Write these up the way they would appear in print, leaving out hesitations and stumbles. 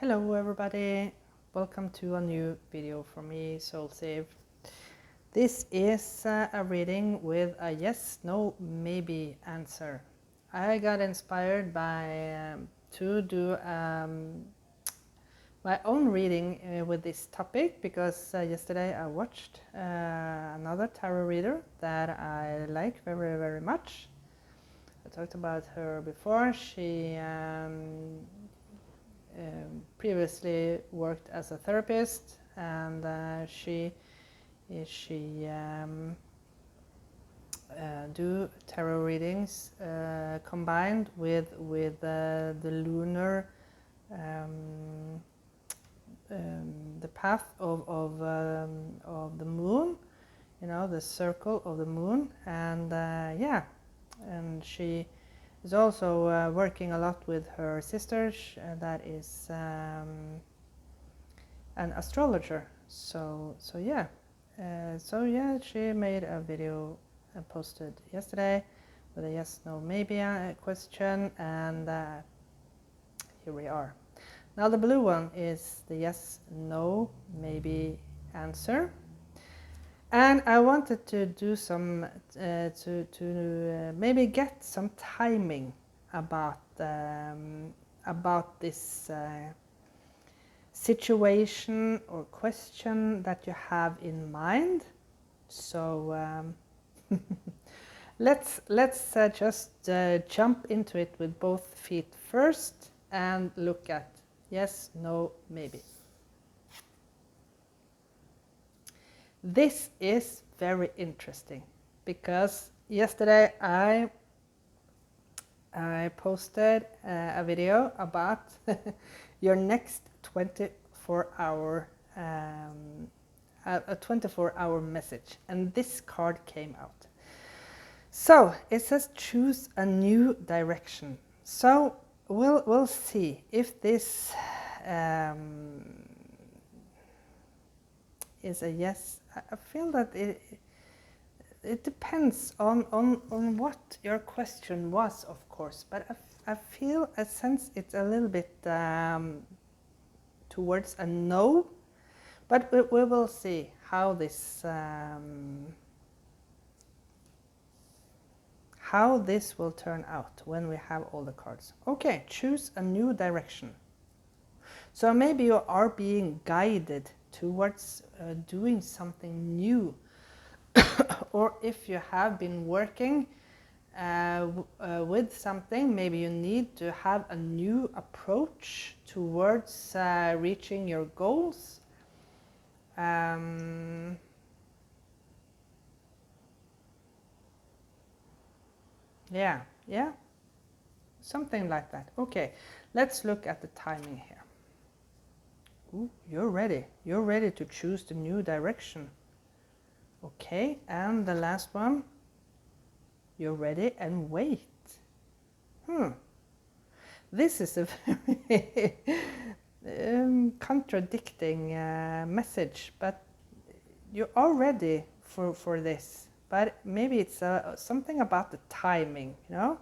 Hello everybody, welcome to a new video from me, SoulSave. This is a reading with a yes, no, maybe answer. I got inspired by to do my own reading with this topic because yesterday I watched another tarot reader that I like very, very much. I talked about her before. She previously worked as a therapist, and she do tarot readings combined with the lunar the path of the moon, you know, the circle of the moon, and yeah, and she is also working a lot with her sister that is an astrologer. So yeah, she made a video and posted yesterday with a yes, no, maybe question, and here we are. Now the blue one is the yes, no, maybe answer. And I wanted to do some, maybe get some timing about this situation or question that you have in mind. So let's just jump into it with both feet first and look at yes, no, maybe. This is very interesting because yesterday I posted a video about your next 24-hour a 24-hour message, and this card came out. So it says choose a new direction. So we'll see if this is a yes. I feel that it depends on what your question was, of course, but I sense it's a little bit towards a no, but we will see how this will turn out when we have all the cards. Okay, choose a new direction. So maybe you are being guided towards doing something new, or if you have been working with something, maybe you need to have a new approach towards reaching your goals. Yeah, something like that. Okay, let's look at the timing here. Ooh, you're ready to choose the new direction. Okay, and the last one, you're ready and wait. This is a very contradicting message, but you are ready for this, but maybe it's something about the timing, you know.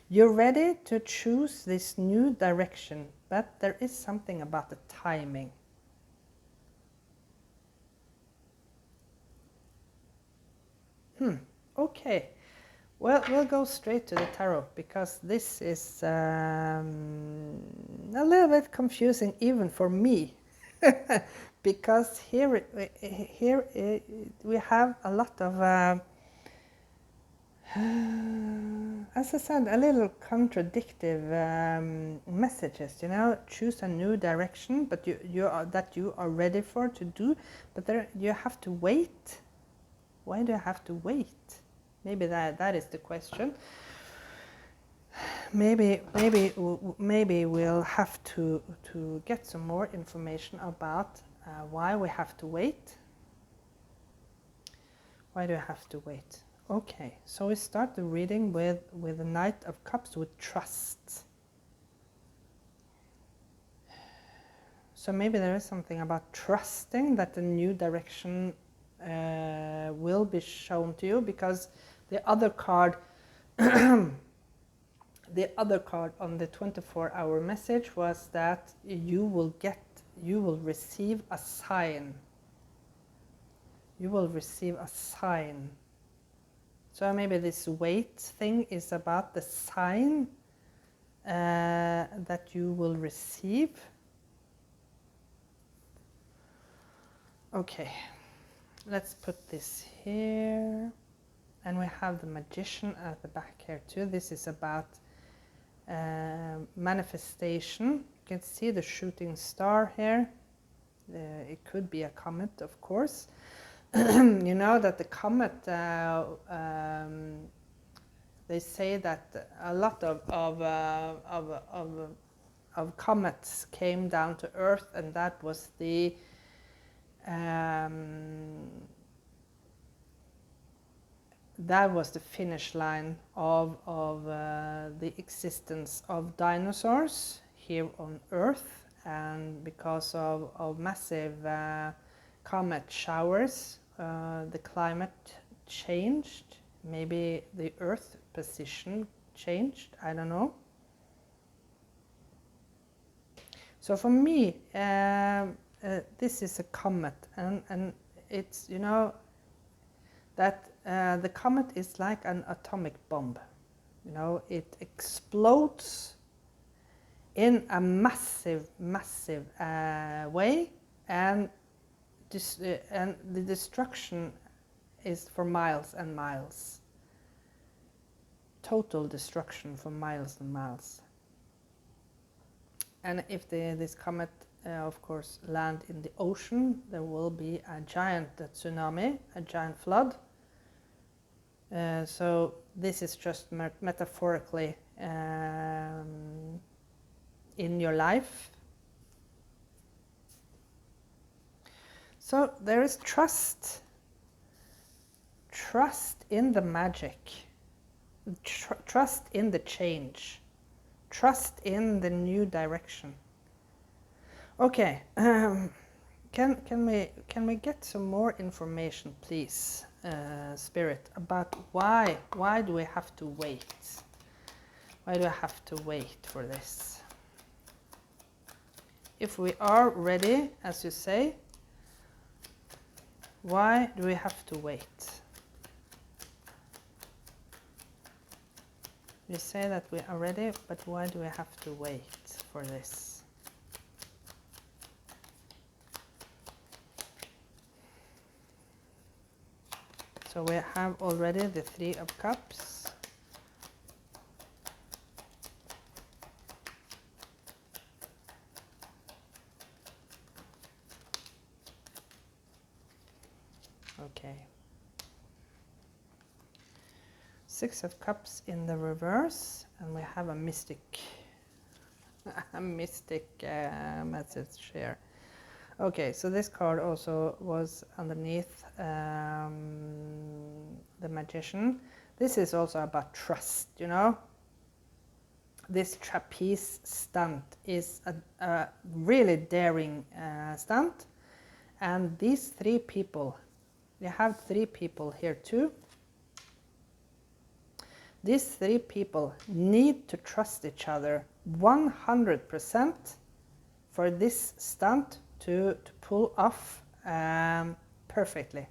You're ready to choose this new direction, but there is something about the timing. Okay, well, we'll go straight to the tarot because this is a little bit confusing even for me. Because here we have a lot of as I said, a little contradictive messages, you know. Choose a new direction, but you are ready for to do, but there you have to wait. Why do you have to wait? Maybe that is the question. Maybe we'll have to get some more information about why we have to wait. Why do I have to wait? Okay, so we start the reading with the Knight of Cups, with trust. So maybe there is something about trusting that the new direction will be shown to you, because the other card the other card on the 24-hour message was that you will receive a sign. You will receive a sign. So maybe this wait thing is about the sign that you will receive. Okay, let's put this here. And we have the Magician at the back here too. This is about manifestation. You can see the shooting star here. It could be a comet, of course. You know that the comet, they say that a lot of comets came down to Earth, and that was the finish line of the existence of dinosaurs here on Earth. And because of massive comet showers, the climate changed. Maybe the Earth position changed, I don't know. So for me, this is a comet, and it's, you know, that the comet is like an atomic bomb. You know, it explodes in a massive way, and the destruction is for miles and miles. Total destruction for miles and miles. And if this comet, of course, land in the ocean, there will be a giant tsunami, a giant flood. So this is just metaphorically in your life. So there is trust. Trust in the magic. Trust in the change. Trust in the new direction. Okay, can we get some more information, please, Spirit, about why do we have to wait? Why do I have to wait for this? If we are ready, as you say, why do we have to wait? You say that we are ready, but why do we have to wait for this? So we have already the Three of Cups. Okay. Six of Cups in the reverse, and we have a mystic, message here. Okay, so this card also was underneath the Magician. This is also about trust, you know. This trapeze stunt is a really daring stunt, and these three people, you have three people here too. These three people need to trust each other 100% for this stunt to pull off perfectly.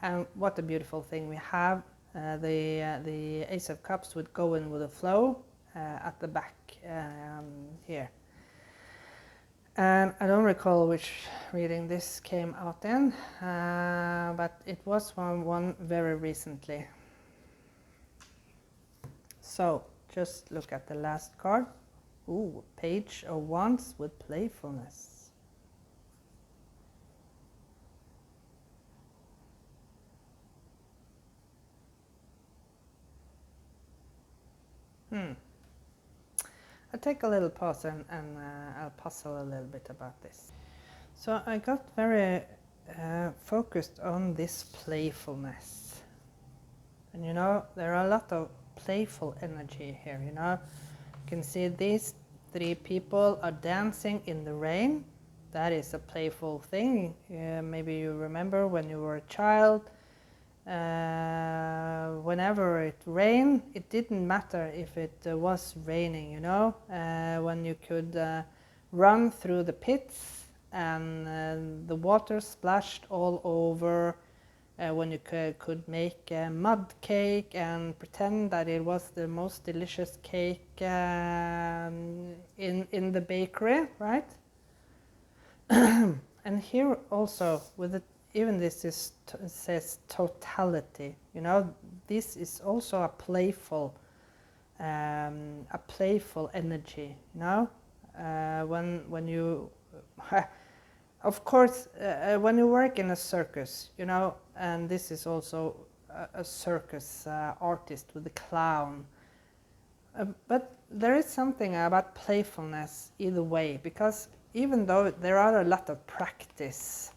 And what a beautiful thing. We have the Ace of Cups would go in with the flow at the back here. And I don't recall which reading this came out in, but it was one very recently. So just look at the last card. Ooh, Page of Wands with playfulness. I'll take a little pause and I'll puzzle a little bit about this. So I got very focused on this playfulness. And you know, there are a lot of playful energy here, you know. You can see these three people are dancing in the rain. That is a playful thing. Maybe you remember when you were a child, whenever it rained, it didn't matter if it was raining, you know, when you could run through the pits and the water splashed all over, when you could make a mud cake and pretend that it was the most delicious cake in the bakery, right? And here also with the, even this is says totality, you know, this is also a playful energy, you know, when you of course when you work in a circus, you know, and this is also a circus artist with a clown, but there is something about playfulness either way, because even though there are a lot of practice,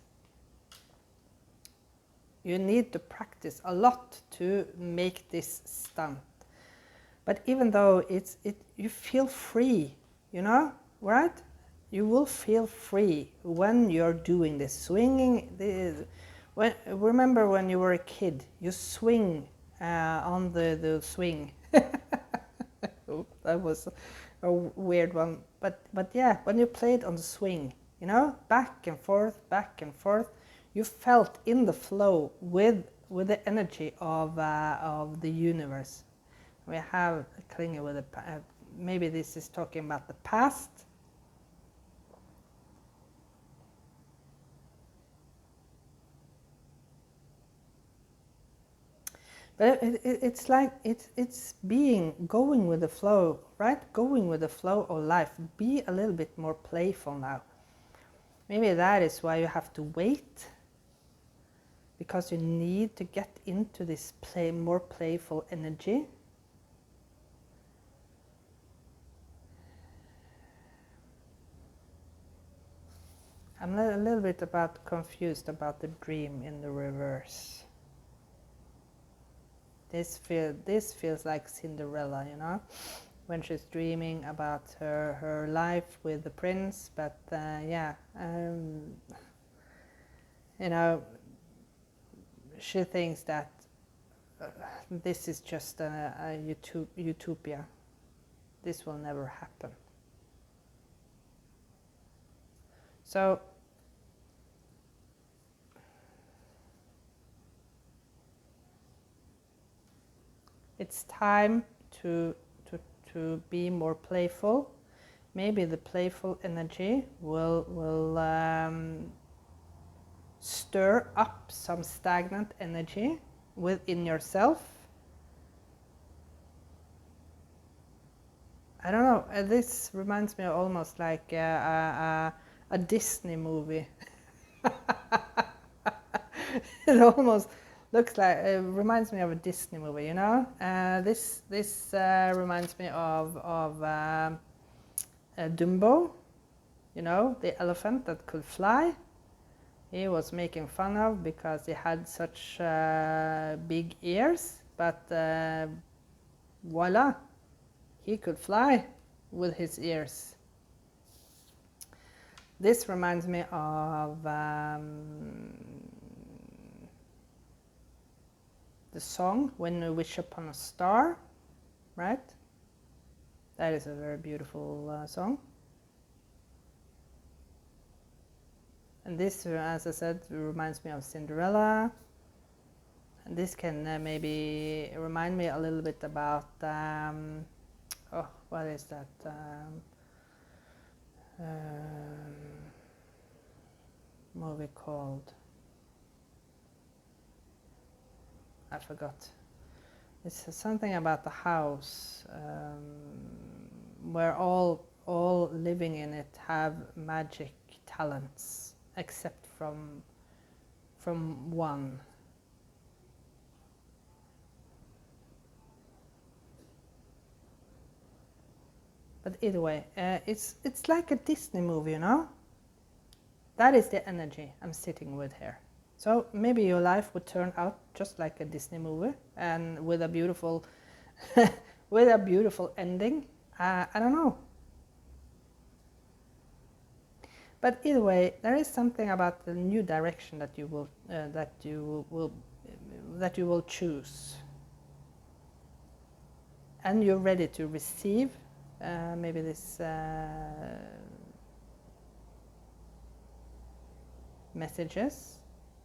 you need to practice a lot to make this stunt. But even though you feel free, you know, right? You will feel free when you're doing this swinging. Remember when you were a kid, you swing on the swing. Oh, that was a weird one, but yeah, when you played on the swing, you know, back and forth, you felt in the flow with the energy of the universe. We have clinging with maybe this is talking about the past. But it's like it's going with the flow, right? Going with the flow of life. Be a little bit more playful now. Maybe that is why you have to wait, because you need to get into this more playful energy. I'm a little bit confused about the dream in the reverse. This feels like Cinderella, you know, when she's dreaming about her life with the prince. But yeah, you know, she thinks that this is just a utopia. This will never happen. So it's time to be more playful. Maybe the playful energy will stir up some stagnant energy within yourself. I don't know, this reminds me almost like a Disney movie. It almost looks like, it reminds me of a Disney movie, you know. This reminds me of Dumbo, you know, the elephant that could fly. He was making fun of because he had such big ears, but voila, he could fly with his ears. This reminds me of the song When We Wish Upon a Star, right? That is a very beautiful song. And this, as I said, reminds me of Cinderella. And this can maybe remind me a little bit about, oh, what is that? Movie called, I forgot. It's something about the house where all living in it have magic talents, except from one. But either way, it's like a Disney movie, you know? That is the energy I'm sitting with here. So maybe your life would turn out just like a Disney movie, and with a beautiful with a beautiful ending. I don't know. But either way, there is something about the new direction that you will that you will choose, and you're ready to receive maybe this messages,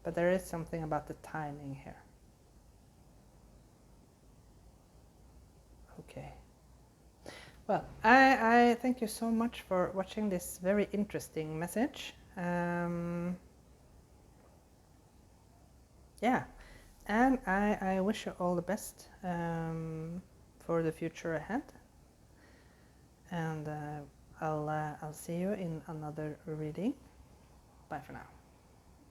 but there is something about the timing here. Okay. Well, I thank you so much for watching this very interesting message. Yeah, and I wish you all the best for the future ahead. And I'll see you in another reading. Bye for now.